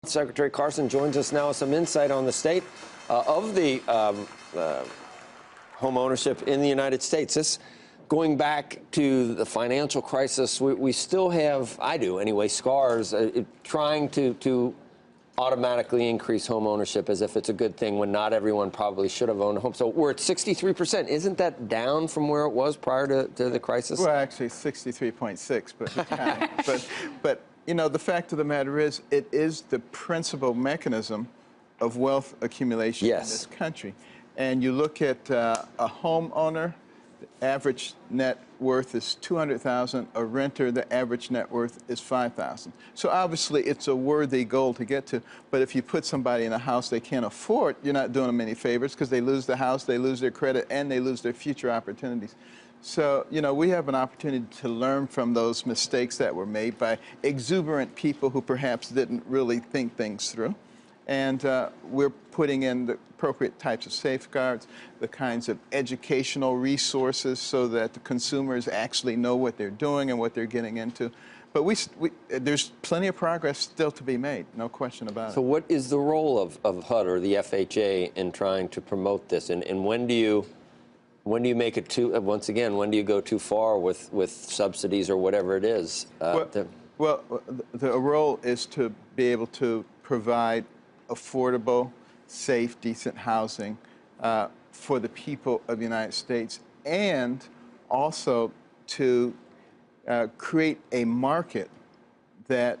Secretary Carson joins us now with some insight on the state of the home ownership in the United States. This, going back to the financial crisis, we still have, I do anyway, scars trying to automatically increase home ownership as if it's a good thing when not everyone probably should have owned a home. So we're at 63%. Isn't that down from where it was prior to the crisis? Well, actually 63.6, but you know, the fact of the matter is, it is the principal mechanism of wealth accumulation in this country. And you look at a homeowner, the average net worth is $200,000. A renter, the average net worth is $5,000. So obviously, it's a worthy goal to get to. But if you put somebody in a house they can't afford, you're not doing them any favors, because they lose the house, they lose their credit, and they lose their future opportunities. So, you know, we have an opportunity to learn from those mistakes that were made by exuberant people who perhaps didn't really think things through. And we're putting in the appropriate types of safeguards, the kinds of educational resources so that the consumers actually know what they're doing and what they're getting into. But there's plenty of progress still to be made, no question about it. So what is the role of HUD or the FHA in trying to promote this? And when do you make it too, once again, when do you go too far with subsidies or whatever it is? The role is to be able to provide affordable, safe, decent housing for the people of the United States, and also to create a market that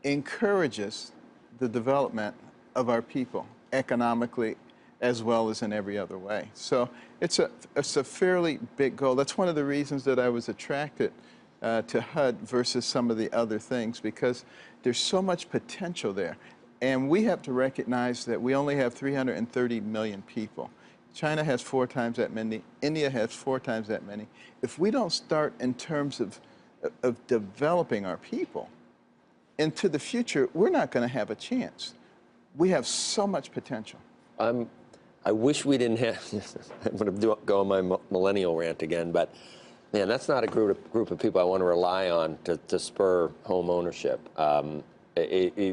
encourages the development of our people economically as well as in every other way. So it's a fairly big goal. That's one of the reasons that I was attracted to HUD versus some of the other things, because there's so much potential there. And we have to recognize that we only have 330 million people. China has 4 times that many. India has 4 times that many. If we don't start in terms of developing our people into the future, we're not going to have a chance. We have so much potential. I wish we didn't have, I'm going to go on my millennial rant again, but man, that's not a group of people I want to rely on to spur home ownership.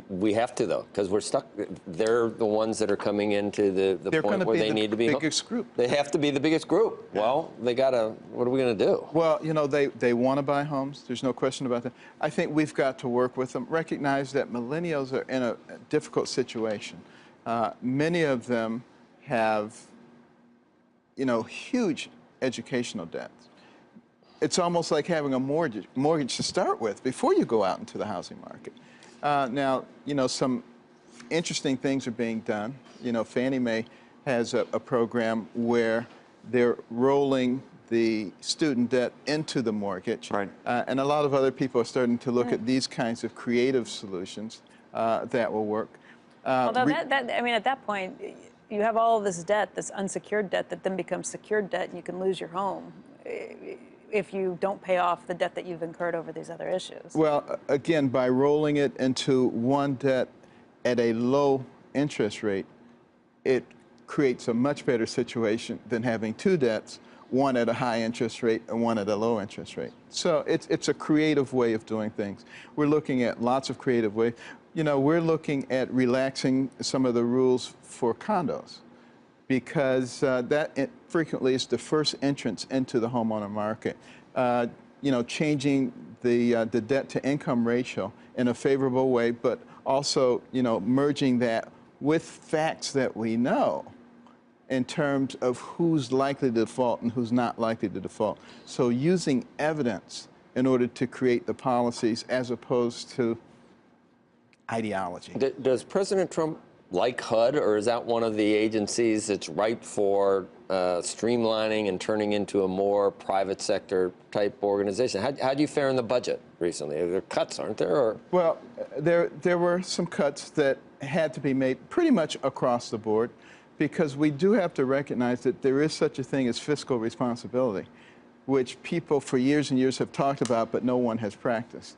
We have to, though, because we're stuck. They're the ones that are coming into the point where they need to be. They're going to be the biggest group. They have to be the biggest group. Yeah. Well, they got to, what are we going to do? Well, you know, they want to buy homes. There's no question about that. I think we've got to work with them, recognize that millennials are in a difficult situation. Many of them have, you know, huge educational debts. It's almost like having a mortgage to start with before you go out into the housing market. Now, you know, some interesting things are being done. You know, Fannie Mae has a program where they're rolling the student debt into the mortgage. Right. And a lot of other people are starting to look at these kinds of creative solutions that will work. Although I mean, at that point, you have all of this debt, this unsecured debt that then becomes secured debt, and you can lose your home if you don't pay off the debt that you've incurred over these other issues. Well, again, by rolling it into one debt at a low interest rate, it creates a much better situation than having 2 debts, one at a high interest rate and one at a low interest rate. So it's a creative way of doing things. We're looking at lots of creative ways. You know, we're looking at relaxing some of the rules for condos, because that frequently is the first entrance into the homeowner market. You know, changing the debt-to-income ratio in a favorable way, but also, you know, merging that with facts that we know in terms of who's likely to default and who's not likely to default. So using evidence in order to create the policies as opposed to ideology. Does President Trump like HUD, or is that one of the agencies that's ripe for streamlining and turning into a more private sector type organization? How do you fare in the budget recently? There are cuts, aren't there? Or? Well, there were some cuts that had to be made pretty much across the board, because we do have to recognize that there is such a thing as fiscal responsibility, which people for years and years have talked about, but no one has practiced.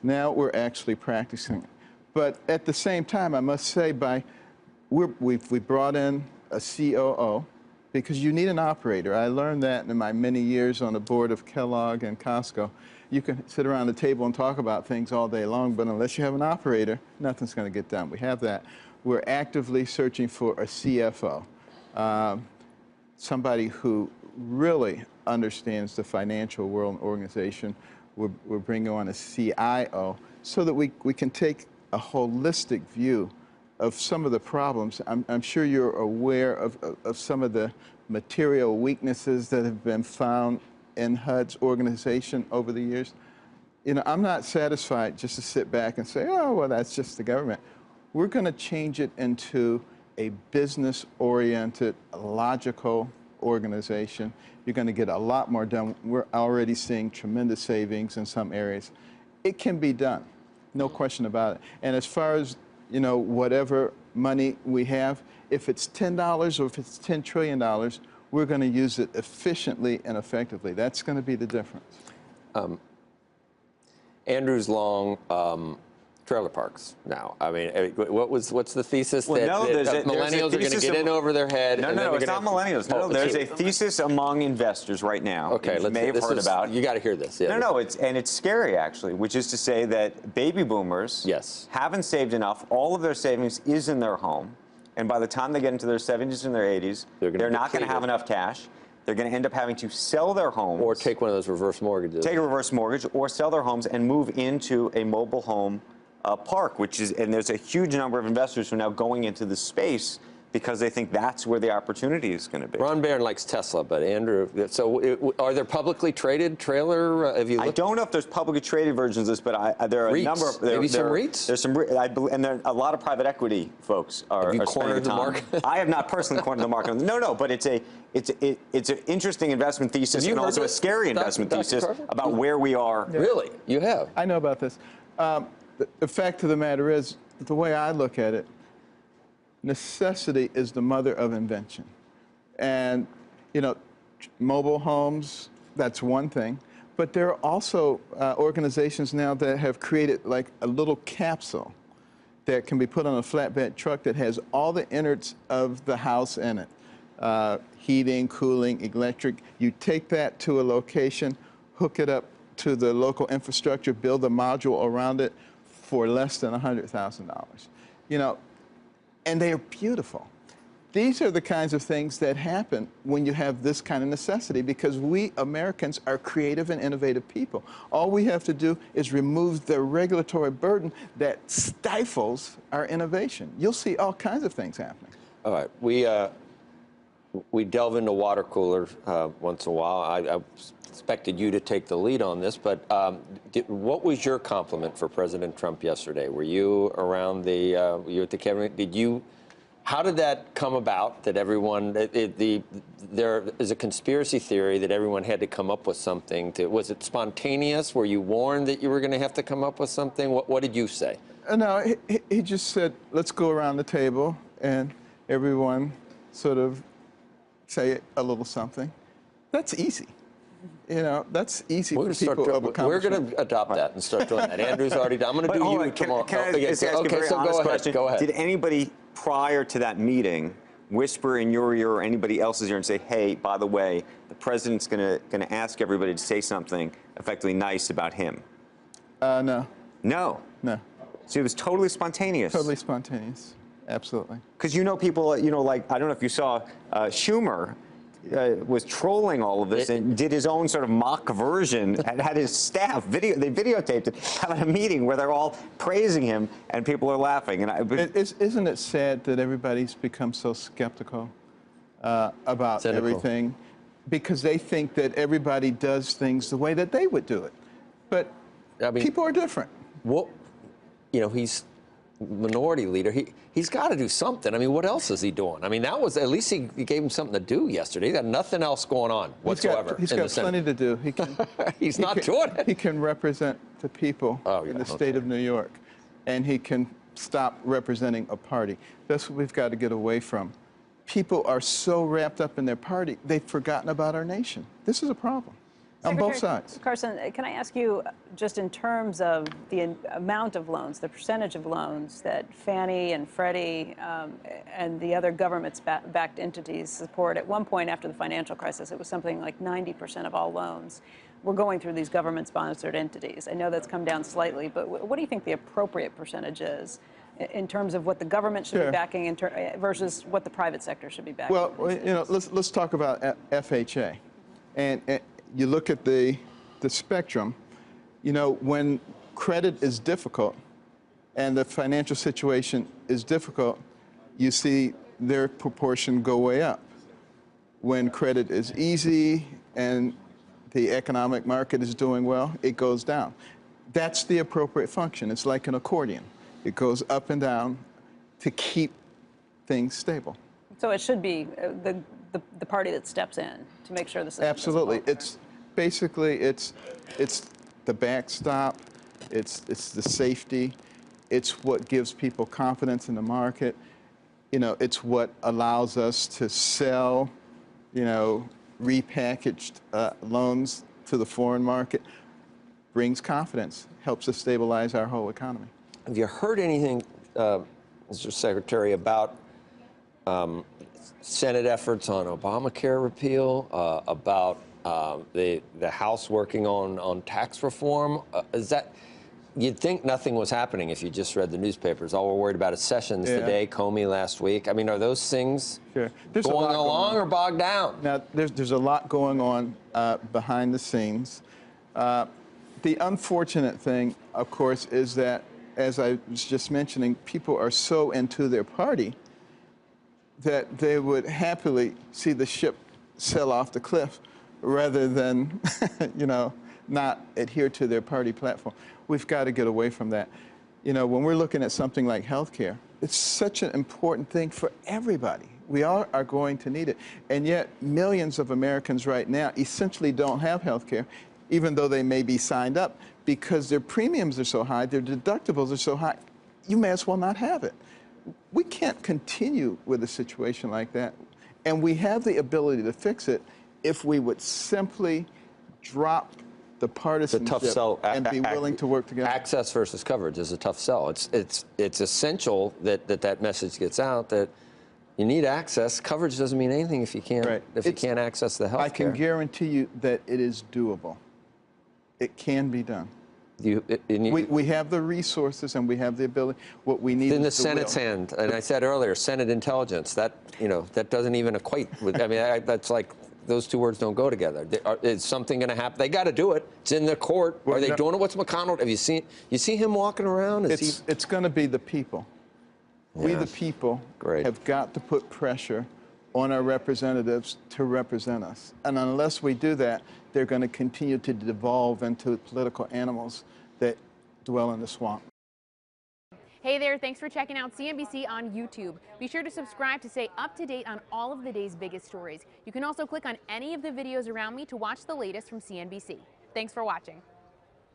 Now we're actually practicing it. But at the same time, I must say, we brought in a COO, because you need an operator. I learned that in my many years on the board of Kellogg and Costco. you can sit around the table and talk about things all day long, but unless you have an operator, nothing's going to get done. We have that. We're actively searching for a CFO, somebody who really understands the financial world and organization. We're bringing on a CIO so that we can take a holistic view of some of the problems. I'm sure you're aware of some of the material weaknesses that have been found in HUD's organization over the years. You know, I'm not satisfied just to sit back and say, oh, well, that's just the government. We're going to change it into a business-oriented, logical organization. You're going to get a lot more done. We're already seeing tremendous savings in some areas. It can be done, no question about it. And as far as, you know, whatever money we have, if it's $10 or if it's $10 trillion, we're going to use it efficiently and effectively. That's going to be the difference. Andrew's long trailer parks now. I mean, what's the thesis that millennials are going to get in over their head? No, it's not millennials. No, there's a thesis among investors right now. Okay, you may have heard about. You got to hear this. Yeah, no, it's scary actually, which is to say that baby boomers haven't saved enough. All of their savings is in their home, and by the time they get into their 70s and their 80s, they're not going to have enough cash. They're going to end up having to sell their homes. Or take one of those reverse mortgages. Take a reverse mortgage or sell their homes and move into a mobile home park, and there's a huge number of investors who are now going into this space because they think that's where the opportunity is going to be. Ron Barron likes Tesla, but Andrew, so are there publicly traded trailer? Have you looked? I don't know if there's publicly traded versions of this, but there are a number of maybe some REITs. There's some, and there a lot of private equity folks are. Have you cornered the market? I have not personally cornered the market. No, but it's an interesting invment thesis and also a scary investment thesis about where we are. Really, you have? I know about this. The fact of the matter is, the way I look at it, necessity is the mother of invention. And, you know, mobile homes, that's one thing. But there are also organizations now that have created like a little capsule that can be put on a flatbed truck that has all the innards of the house in it. Heating, cooling, electric. You take that to a location, hook it up to the local infrastructure, build a module around it for less than $100,000. You know, and they are beautiful. These are the kinds of things that happen when you have this kind of necessity, because we Americans are creative and innovative people. All we have to do is remove the regulatory burden that stifles our innovation. You'll see all kinds of things happening. All right, we delve into water coolers once in a while. I expected you to take the lead on this, but what was your compliment for President Trump yesterday? Were you around were you at the cabinet? How did that come about that everyone, there is a conspiracy theory that everyone had to come up with something. Was it spontaneous? Were you warned that you were going to have to come up with something? What did you say? No, he just said, let's go around the table and everyone sort of say a little something. That's easy. You know, that's easy for people of accomplishment. We're going to adopt that and start doing that. Andrew's already done. I'm going to do you tomorrow. Can I ask a very honest question? Go ahead. Did anybody prior to that meeting whisper in your ear or anybody else's ear and say, hey, by the way, the president's going to ask everybody to say something effectively nice about him? No. No? No. So it was totally spontaneous? Totally spontaneous. Absolutely. Because you know people, you know, like, I don't know if you saw Schumer was trolling all of this and did his own sort of mock version and had his staff they videotaped it having a meeting where they're all praising him and people are laughing. And isn't it sad that everybody's become so skeptical about everything because they think that everybody does things the way that they would do it? But I mean, people are different. Well, you know, he's minority leader. He's got to do something. I mean, what else is he doing? I mean, that was, at least he gave him something to do yesterday. He got nothing else going on whatsoever. He's got plenty to do. He can, he's not doing it. He can represent the people in the state of New York, and he can stop representing a party. That's what we've got to get away from. People are so wrapped up in their party, they've forgotten about our nation. This is a problem. on both Secretary sides. Carson, can I ask you, just in terms of the amount of loans, the percentage of loans that Fannie and Freddie and the other government-backed entities support? At one point after the financial crisis, it was something like 90% of all loans were going through these government-sponsored entities. I know that's come down slightly, but what do you think the appropriate percentage is in terms of what the government should be backing versus what the private sector should be backing? Well, let's talk about FHA. And you look at the spectrum, when credit is difficult and the financial situation is difficult, you see their proportion go way up. When credit is easy and the economic market is doing well, it goes down. That's the appropriate function. It's like an accordion. It goes up and down to keep things stable. So it should be the party that steps in to make sure the system Absolutely. doesn't fall It's basically it's the backstop, it's the safety, it's what gives people confidence in the market. It's what allows us to sell, repackaged loans to the foreign market, brings confidence, helps us stabilize our whole economy. Have you heard anything, Mr. Secretary, about Senate efforts on Obamacare repeal, about the House working on tax reform? You'd think nothing was happening if you just read the newspapers. All we're worried about is Sessions today, Comey last week. I mean, are those things going along or bogged down? Now, there's a lot going on behind the scenes. The unfortunate thing, of course, is that, as I was just mentioning, people are so into their party that they would happily see the ship sail off the cliff rather than, not adhere to their party platform. We've got to get away from that. When we're looking at something like healthcare, it's such an important thing for everybody. We all are going to need it. And yet, millions of Americans right now essentially don't have healthcare, even though they may be signed up, because their premiums are so high, their deductibles are so high, you may as well not have it. We can't continue with a situation like that. And we have the ability to fix it if we would simply drop the partisanship tough sell. And be willing to work together. Access versus coverage is a tough sell. It's essential that message gets out that you need access. Coverage doesn't mean anything if you can't you can't access the health care. I can guarantee you that it is doable. It can be done. We have the resources and we have the ability. What we need in the is the Senate's will. hand, and I said earlier, Senate intelligence. That doesn't even equate with. I mean, that's like those two words don't go together. Is something going to happen? They got to do it. It's in the court. Are they doing it? What's McConnell? Have you seen? You see him walking around? It's going to be the people. Yes. We, the people, have got to put pressure on our representatives to represent us. And unless we do that, they're going to continue to devolve into political animals that dwell in the swamp. Hey there, thanks for checking out CNBC on YouTube. Be sure to subscribe to stay up to date on all of the day's biggest stories. You can also click on any of the videos around me to watch the latest from CNBC. Thanks for watching.